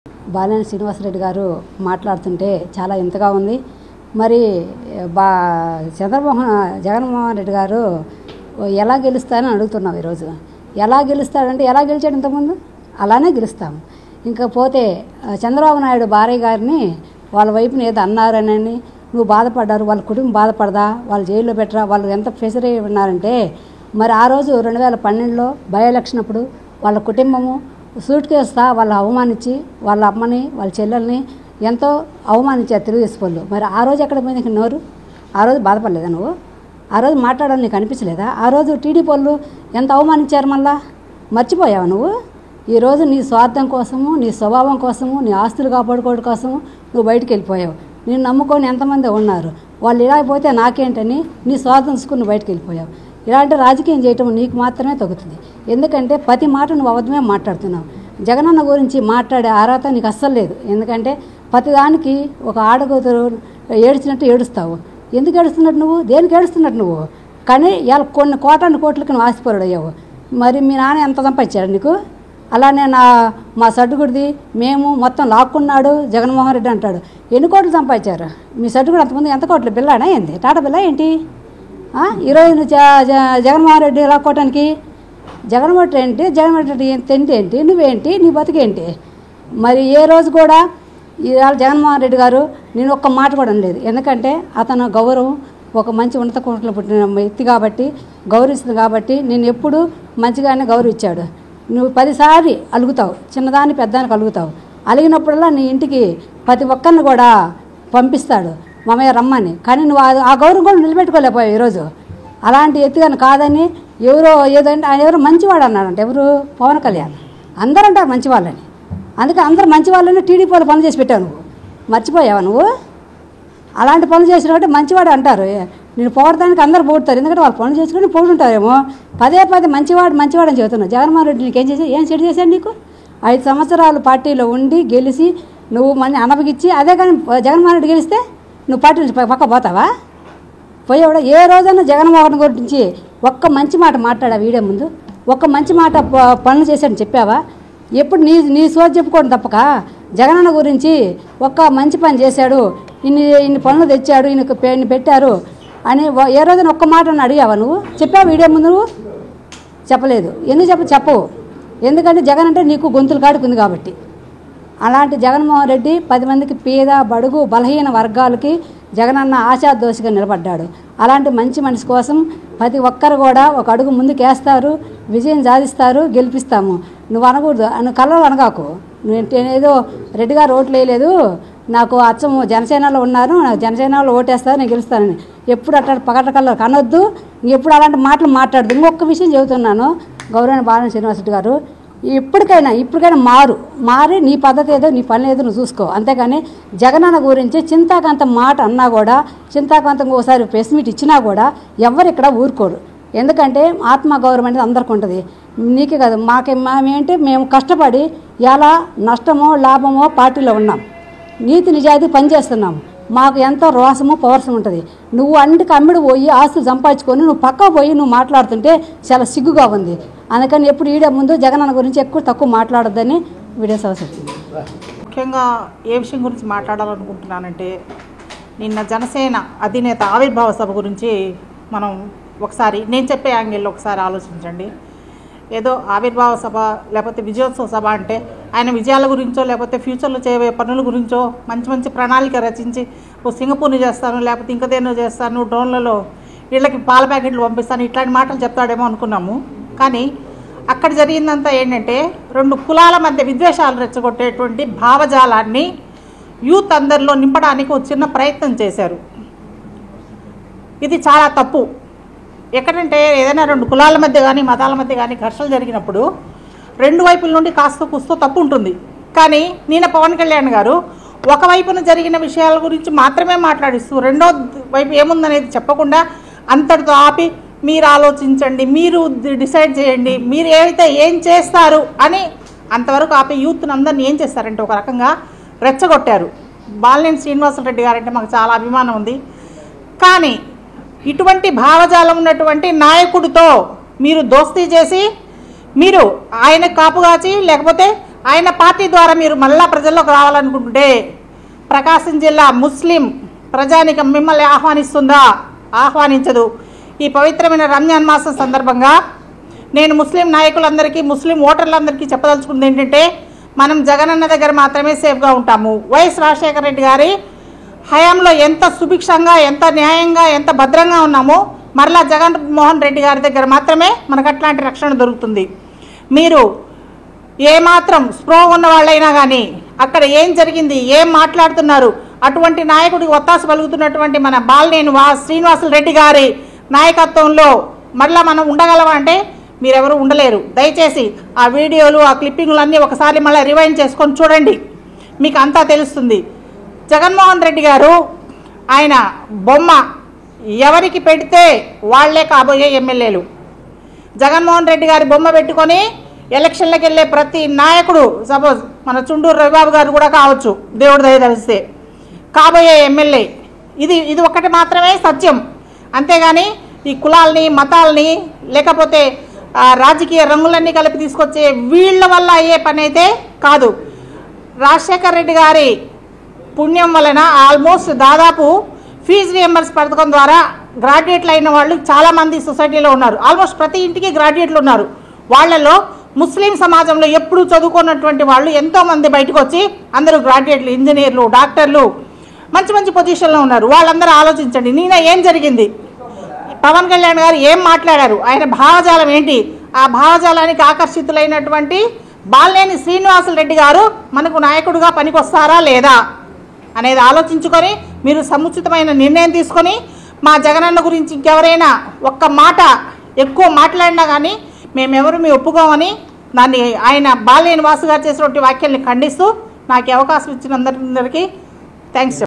బాలినేని శ్రీనివాసరెడ్డి గారు మాట్లాడుతుంటే చాలా ఇంతగా ఉంది. మరి జగన్మోహన్ రెడ్డి గారు ఎలా గెలుస్తారని అడుగుతున్నాం ఈరోజు. ఎలా గెలుస్తాడంటే ఎలా గెలిచాడు ఇంతకుముందు అలానే గెలుస్తాము. ఇంకా పోతే చంద్రబాబు నాయుడు భార్య గారిని వాళ్ళ వైపున ఏదో అన్నారని నువ్వు బాధపడ్డారు, వాళ్ళ కుటుంబం బాధపడదా, వాళ్ళు జైల్లో పెట్టరా, వాళ్ళు ఎంత ప్రెషర్ అయ్యి ఉన్నారంటే మరి ఆ రోజు 2012లో బై ఎలక్షన్ అప్పుడు వాళ్ళ కుటుంబము సూట్ కేస్తా వాళ్ళు అవమానించి వాళ్ళ అమ్మని వాళ్ళ చెల్లెల్ని ఎంతో అవమానించారు తెలుగుదేశం వాళ్ళు. మరి ఆ రోజు ఎక్కడ పోయింది నోరు? ఆ రోజు బాధపడలేదా నువ్వు? ఆ రోజు మాట్లాడాలని నీకు అనిపించలేదా? ఆ రోజు టీడీపీ వాళ్ళు ఎంత అవమానించారు, మళ్ళా మర్చిపోయావు నువ్వు? ఈరోజు నీ స్వార్థం కోసము, నీ స్వభావం కోసము, నీ ఆస్తులు కాపాడుకోవడం కోసము నువ్వు బయటికి వెళ్ళిపోయావు. నేను నమ్ముకొని ఎంతమంది ఉన్నారు, వాళ్ళు ఇలా పోతే నాకేంటని నీ స్వార్థం తీసుకుని బయటకు వెళ్ళిపోయావు. ఇలాంటి రాజకీయం చేయటం నీకు మాత్రమే తగ్గుతుంది. ఎందుకంటే ప్రతి మాట నువ్వు అబద్ధమే మాట్లాడుతున్నావు. జగనన్న గురించి మాట్లాడే అర్హత నీకు అస్సలు లేదు. ఎందుకంటే ప్రతిదానికి ఒక ఆడగూతురు ఏడ్చినట్టు ఏడుస్తావు. ఎందుకు ఏడుస్తున్నట్టు నువ్వు? దేనికి ఏడుస్తున్నట్టు నువ్వు? కానీ ఇలా కొన్ని కోట్లకి నువ్వు ఆశపరుడు అయ్యావు. మరి మీ నాన్న ఎంత సంపాదించాడు నీకు? అలానే మా సడ్డుగుడిది మేము మొత్తం లాక్కున్నాడు జగన్మోహన్ రెడ్డి అంటాడు. ఎన్ని కోట్లు సంపాదించారు మీ సడ్డుగుడు? అంతకుముందు ఎంత కోట్లు బిల్లానా ఏంది? టాటా బిల్లా ఏంటి? ఈరోజు జగన్మోహన్ రెడ్డి లాక్కోవటానికి జగన్మోహన్ ఏంటి, జగన్మోహన్ రెడ్డి తింటే ఏంటి, నువ్వేంటి, నీ బతికేంటి? మరి ఏ రోజు కూడా ఇవాళ జగన్మోహన్ రెడ్డి గారు నేను ఒక్క మాట కూడా అనలేదు. ఎందుకంటే అతను గౌరవం ఒక మంచి ఉన్నత కోటలో పుట్టిన వ్యక్తి కాబట్టి గౌరవిస్తుంది కాబట్టి నేను ఎప్పుడూ మంచిగానే గౌరవించాడు. నువ్వు 10 సార్లు అలుగుతావు, చిన్నదాన్ని పెద్దానికి అలుగుతావు. అలిగినప్పుడల్లా నీ ఇంటికి ప్రతి ఒక్కరిని కూడా పంపిస్తాడు మామయ్య రమ్మని. కానీ నువ్వు ఆ గౌరవం కూడా నిలబెట్టుకోలేకపోయావు ఈరోజు. అలాంటి ఎత్తుగాని కాదని ఎవరో ఏదంటే ఆయన ఎవరో మంచివాడు అన్నాడంటే ఎవరు? పవన్ కళ్యాణ్. అందరూ అంటారు మంచివాళ్ళని. అందుకే అందరూ మంచి వాళ్ళని టీడీపీ వాళ్ళు పనులు చేసి పెట్టావు. నువ్వు మర్చిపోయావా నువ్వు? అలాంటి పనులు చేసిన కాబట్టి మంచివాడు అంటారు. నేను పొగడటానికి అందరూ పొగుడతారు, ఎందుకంటే వాళ్ళు పనులు చేసుకుని పొగుడుంటారేమో. పదే మంచివాడు అని చెబుతున్నావు. జగన్మోహన్ రెడ్డి నీకు ఏం చెడు చేశాడు? నీకు 5 సంవత్సరాలు పార్టీలో ఉండి గెలిచి నువ్వు మన అనపగిచ్చి అదే కానీ జగన్మోహన్ రెడ్డి గెలిస్తే నువ్వు పార్టీ నుంచి పక్క పోతావా? పోయేవాడు ఏ రోజైనా జగన్మోహన్ గురించి ఒక్క మంచి మాట మాట్లాడా? వీడియో ముందు ఒక్క మంచి మాట పనులు చేశాడని చెప్పావా? ఎప్పుడు నీ సోది చెప్పుకోవడం తప్పక జగనన్న గురించి ఒక్క మంచి పని చేశాడు, ఇన్ని పనులు తెచ్చాడు, ఇన్ని పెట్టారు అని ఏ రోజున ఒక్క మాట అడిగావా నువ్వు? చెప్పావు వీడియో ముందు? నువ్వు చెప్పలేదు. ఎందుకు చెప్పవు? ఎందుకంటే జగన్ అంటే నీకు గొంతులు కాడుకుంది కాబట్టి. అలాంటి జగన్మోహన్ రెడ్డి 10 మందికి పేద బడుగు బలహీన వర్గాలకి జగనన్న ఆశాదోషిగా నిలబడ్డాడు. అలాంటి మంచి మనిషి కోసం ప్రతి ఒక్కరు కూడా ఒక అడుగు ముందుకేస్తారు, విజయం సాధిస్తారు, గెలిపిస్తాము. నువ్వు అనకూడదు, నువ్వు కళ్ళలో అనగాకు. నేనేదో రెడ్డి గారు ఓట్లు వేయలేదు, నాకు అచ్చము జనసేనలో ఉన్నారు, నాకు జనసేనలో ఓటేస్తారు, నేను గెలుస్తానని ఎప్పుడు అట్లా పగట కళ్ళ కనొద్దు. ఇంకెప్పుడు అలాంటి మాటలు మాట్లాడదు. ఇంకొక విషయం చెబుతున్నాను, గౌరవనీయ బాలినేని శ్రీనివాసరెడ్డి గారు, ఇప్పటికైనా మారి నీ పద్ధతి ఏదో నీ పని ఏదో నువ్వు చూసుకో. అంతేగాని జగనన్న గురించి చింతాకాంతం మాట అన్నా కూడా, చింతాకాంతం ఒకసారి ప్రెస్ మీట్ ఇచ్చినా కూడా ఎవరు ఇక్కడ ఊరుకోరు. ఎందుకంటే ఆత్మగౌరవం అనేది అందరికీ ఉంటుంది, నీకే కాదు. మేమేంటి, మేము కష్టపడి ఎలా నష్టమో లాభమో పార్టీలో ఉన్నాం, నీతి నిజాయితీ పనిచేస్తున్నాము. మాకు ఎంతో రోసము పవర్సం ఉంటుంది. నువ్వు అన్నిటికీ అమ్మిడి పోయి ఆస్తులు సంపాదించుకొని నువ్వు పక్క పోయి నువ్వు మాట్లాడుతుంటే చాలా సిగ్గుగా ఉంది. అందుకని ఎప్పుడు వీడియో ముందు జగనన్న గురించి తక్కువ మాట్లాడొద్దని వీడియో అవసరం. ముఖ్యంగా ఏ విషయం గురించి మాట్లాడాలనుకుంటున్నానంటే, నిన్న జనసేన అధినేత ఆవిర్భావ సభ గురించి మనం ఒకసారి నేను చెప్పే యాంగిల్లో ఒకసారి ఆలోచించండి. ఏదో ఆవిర్భావ సభ లేకపోతే విజయోత్సవ సభ అంటే ఆయన విజయాల గురించో లేకపోతే ఫ్యూచర్లో చేయబోయే పనుల గురించో మంచి ప్రణాళిక రచించి ఓ సింగపూర్ని చేస్తాను, లేకపోతే ఇంకదేనో చేస్తాను, డ్రోన్లలో వీళ్ళకి పాల ప్యాకెట్లు పంపిస్తాను, ఇట్లాంటి మాటలు చెప్తాడేమో అనుకున్నాము. కానీ అక్కడ జరిగిందంతా ఏంటంటే 2 కులాల మధ్య విద్వేషాలు రెచ్చగొట్టేటువంటి భావజాలాన్ని యూత్ అందరిలో నింపడానికి ఒక చిన్న ప్రయత్నం చేశారు. ఇది చాలా తప్పు. ఎక్కడంటే ఏదైనా 2 కులాల మధ్య కానీ మతాల మధ్య కానీ ఘర్షణలు జరిగినప్పుడు 2 వైపుల నుండి కాస్త కూస్తో తప్పు ఉంటుంది. కానీ నిన్న పవన్ కళ్యాణ్ గారు ఒకవైపున జరిగిన విషయాల గురించి మాత్రమే మాట్లాడిస్తూ రెండో వైపు ఏముందనేది చెప్పకుండా అంతటితో ఆపి మీరు ఆలోచించండి, మీరు డిసైడ్ చేయండి, మీరు ఏం చేస్తారు అని అంతవరకు ఆపి యూత్ని అందరినీ ఏం చేస్తారంటే ఒక రకంగా రెచ్చగొట్టారు. బాలినేని శ్రీనివాసరెడ్డి గారంటే మాకు చాలా అభిమానం ఉంది. కానీ ఇటువంటి భావజాలం ఉన్నటువంటి నాయకుడితో మీరు దోస్తీ చేసి మీరు ఆయన కాపుగాచి లేకపోతే ఆయన పార్టీ ద్వారా మీరు మళ్ళా ప్రజల్లోకి రావాలనుకుంటే ప్రకాశం జిల్లా ముస్లిం ప్రజానికం మిమ్మల్ని ఆహ్వానిస్తుందా? ఆహ్వానించదు. ఈ పవిత్రమైన రంజాన్ మాసం సందర్భంగా నేను ముస్లిం నాయకులందరికీ, ముస్లిం ఓటర్లందరికీ చెప్పదలుచుకుంది ఏంటంటే, మనం జగనన్న దగ్గర మాత్రమే సేఫ్గా ఉంటాము. వైఎస్ రాజశేఖర రెడ్డి గారి హయాంలో ఎంత సుభిక్షంగా, ఎంత న్యాయంగా, ఎంత భద్రంగా ఉన్నామో మరలా జగన్మోహన్ రెడ్డి గారి దగ్గర మాత్రమే మనకు అట్లాంటి రక్షణ దొరుకుతుంది. మీరు ఏమాత్రం స్పృహ ఉన్న వాళ్ళైనా కానీ అక్కడ ఏం జరిగింది, ఏం మాట్లాడుతున్నారు, అటువంటి నాయకుడికి ఒత్తాసు పలుకుతున్నటువంటి మన బాలినేని శ్రీనివాసులు రెడ్డి గారి నాయకత్వంలో మరలా మనం ఉండగలమా అంటే మీరెవరు ఉండలేరు. దయచేసి ఆ వీడియోలు, ఆ క్లిప్పింగ్లు అన్నీ ఒకసారి మళ్ళీ రివైండ్ చేసుకొని చూడండి, మీకు అంతా తెలుస్తుంది. జగన్మోహన్ రెడ్డి గారు ఆయన బొమ్మ ఎవరికి పెడితే వాళ్లే కాబోయే ఎమ్మెల్యేలు. జగన్మోహన్ రెడ్డి గారి బొమ్మ పెట్టుకొని ఎలక్షన్లకు వెళ్ళే ప్రతి నాయకుడు, సపోజ్ మన చుండూరు రవిబాబు గారు కూడా కావచ్చు, దేవుడి దయ తెలిస్తే కాబోయే ఎమ్మెల్యే. ఇది ఒక్కటి మాత్రమే సత్యం. అంతేగాని ఈ కులాలని, మతాలని, లేకపోతే రాజకీయ రంగులన్నీ కలిపి తీసుకొచ్చే వీళ్ళ వల్ల అయ్యే పని అయితే కాదు. రాజశేఖర రెడ్డి గారి పుణ్యం వలన ఆల్మోస్ట్ దాదాపు ఫీజు రియంబర్స్ పథకం ద్వారా గ్రాడ్యుయేట్లు అయిన వాళ్ళు చాలామంది సొసైటీలో ఉన్నారు. ఆల్మోస్ట్ ప్రతి ఇంటికి గ్రాడ్యుయేట్లు ఉన్నారు. వాళ్ళలో ముస్లిం సమాజంలో ఎప్పుడు చదువుకున్నటువంటి వాళ్ళు ఎంతోమంది బయటకు వచ్చి అందరూ గ్రాడ్యుయేట్లు, ఇంజనీర్లు, డాక్టర్లు, మంచి మంచి పొజిషన్లో ఉన్నారు. వాళ్ళందరూ ఆలోచించండి, నిన్న ఏం జరిగింది, పవన్ కళ్యాణ్ గారు ఏం మాట్లాడారు, ఆయన భావజాలం ఏంటి, ఆ భావజాలానికి ఆకర్షితులైనటువంటి బాలినేని శ్రీనివాసులు రెడ్డి గారు మనకు నాయకుడిగా పనికొస్తారా లేదా అనేది ఆలోచించుకొని మీరు సముచితమైన నిర్ణయం తీసుకొని, మా జగనన్న గురించి ఇంకెవరైనా ఒక్క మాట ఎక్కువ మాట్లాడినా కానీ మేమెవరు మీ ఒప్పుకోమని దాన్ని ఆయన బాలినేని వాసు గారు చేసినటువంటి వ్యాఖ్యల్ని ఖండిస్తూ నాకు అవకాశం ఇచ్చిన అందరికీ థ్యాంక్స్.